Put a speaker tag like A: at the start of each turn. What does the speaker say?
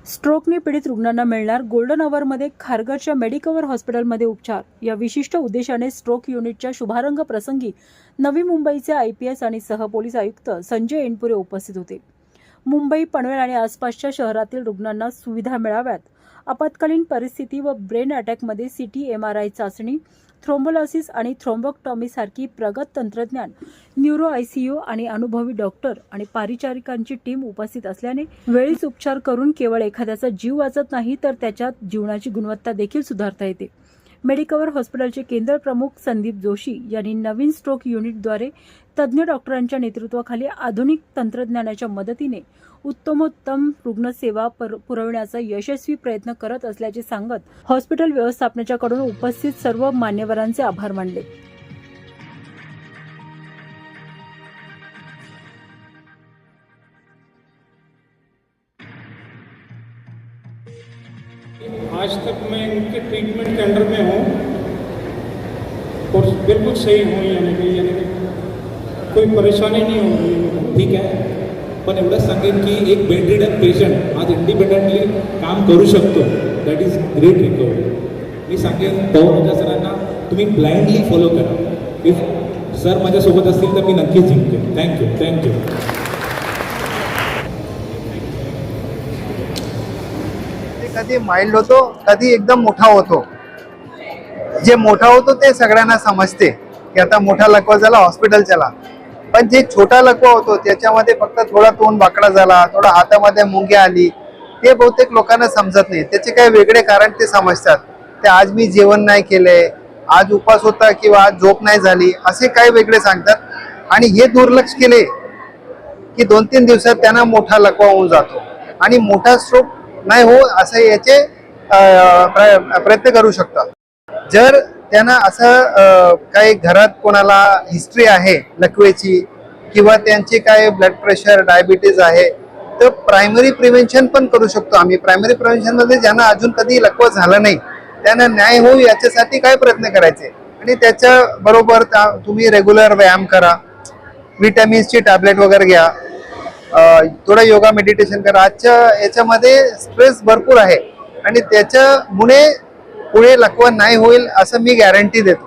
A: स्ट्रोकने पीडित रुग्णांना मिळणार गोल्डन अवरमध्ये खारघरच्या मेडिकवर हॉस्पिटलमध्ये उपचार या विशिष्ट उद्देशाने स्ट्रोक युनिटच्या शुभारंभ प्रसंगी नवी मुंबईचे IPS आणि सहपोलीस आयुक्त संजय एनपुरे उपस्थित होते। मुंबई, पनवेल आणि आसपासच्या शहरातील रुग्णांना सुविधा मिळाव्यात, आपत्कालीन परिस्थिती व ब्रेन अटॅकमध्ये CT MRI चाचणी, थ्रोम्बोलायसिस आणि थ्रोम्बोक्टॉमी सारखी प्रगत तंत्रज्ञान, न्यूरो ICU आणि अनुभवी डॉक्टर आणि परिचारिकांची टीम उपस्थित असल्याने वेळीच उपचार करून केवळ एखाद्याचा जीव वाचत नाही तर त्याच्या जीवनाची गुणवत्ता देखील सुधारता येते। मेडिकवर हॉस्पिटलचे केंद्र प्रमुख संदीप जोशी यांनी नवीन स्ट्रोक युनिटद्वारे तज्ज्ञ डॉक्टरांच्या नेतृत्वाखाली आधुनिक तंत्रज्ञानाच्या मदतीने उत्तमोत्तम रुग्णसेवा पुरवण्याचा यशस्वी प्रयत्न करत असल्याचे सांगत हॉस्पिटल व्यवस्थापनाच्याकडून उपस्थित सर्व मान्यवरांचे आभार मानले।
B: आज तक मैं इनके ट्रीटमेंट के अंडर में हूँ और बिल्कुल सही हूँ, यानी कि कोई परेशानी नहीं हो रही।
C: ठीक आहे, पण एवढंच सांगेन की एक बेड रिडन पेशंट आज इंडिपेंडेंटली काम करू शकतो, दॅट इज ग्रेट रिकव्हरी। मी सांगेन पवन सरांना तुम्ही ब्लाइंडली फॉलो करा। इफ सर माझ्यासोबत असतील तर मी नक्कीच जिंकेन। थँक्यू।
D: कधी माइल्ड होतो, कधी एकदम मोठा होतो। जे मोठा होतो ते सगळ्यांना समजते की आता मोठा लकवा झाला, हॉस्पिटल चला। पण जे छोटा लकवा होतो त्याच्यामध्ये फक्त थोडा तोंड वाकडा झाला, थोडा हातामध्ये मुंग्या आली, ते बहुतेक लोकांना समजत नाही। त्याचे काही वेगळे कारण ते समजतात, ते आज मी जेवण नाही केले, आज उपवास होता किंवा आज झोप नाही झाली, असे काही वेगळे सांगतात। आणि हे दुर्लक्ष केले की 2-3 दिवसात त्यांना मोठा लकवा होऊन जातो आणि मोठा स्ट्रोक नाही हो असं याचे प्रयत्न करू शकतात। जर त्यांना असं काही घरात कोणाला हिस्ट्री आहे लकवेची किंवा त्यांची काय ब्लड प्रेशर, डायबिटीज आहे, तर प्रायमरी प्रिव्हेन्शन पण करू शकतो आम्ही। प्रायमरी प्रिव्हेन्शन मध्ये ज्यांना अजून कधी लकवा झाला नाही त्यांना न्याय होऊ याच्यासाठी काय प्रयत्न करायचे। आणि त्याच्या बरोबर तुम्ही रेग्युलर व्यायाम करा, विटॅमिन्सची टॅबलेट वगैरे घ्या, थोडा योगा मेडिटेशन करा। आजच्या याच्यामध्ये स्ट्रेस भरपूर आहे आणि त्याच्यामुळे पुढे लकवा नाही होईल असं मी गॅरंटी देतो।